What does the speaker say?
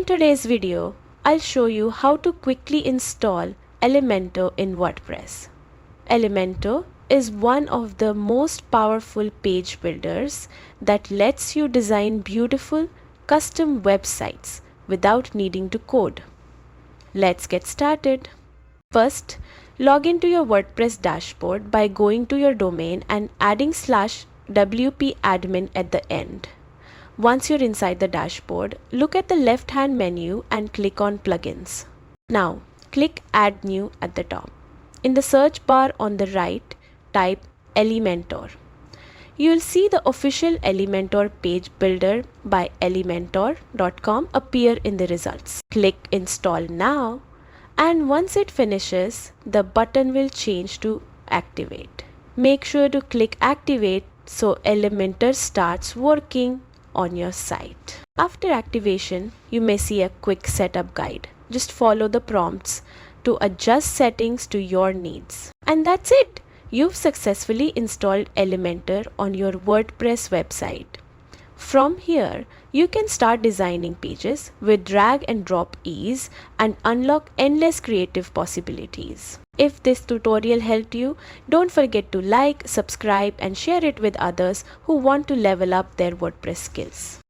In today's video, I'll show you how to quickly install Elementor in WordPress. Elementor is one of the most powerful page builders that lets you design beautiful custom websites without needing to code. Let's get started. First, log into your WordPress dashboard by going to your domain and adding /wp-admin at the end. Once you're inside the dashboard, look at the left-hand menu and click on Plugins. Now, click Add New at the top. In the search bar on the right, type Elementor. You'll see the official Elementor page builder by elementor.com appear in the results. Click Install Now, and once it finishes, the button will change to Activate. Make sure to click Activate so Elementor starts working on your site. After activation, you may see a quick setup guide. Just follow the prompts to adjust settings to your needs. And that's it! You've successfully installed Elementor on your WordPress website. From here, you can start designing pages with drag and drop ease and unlock endless creative possibilities. If this tutorial helped you, don't forget to like, subscribe, and share it with others who want to level up their WordPress skills.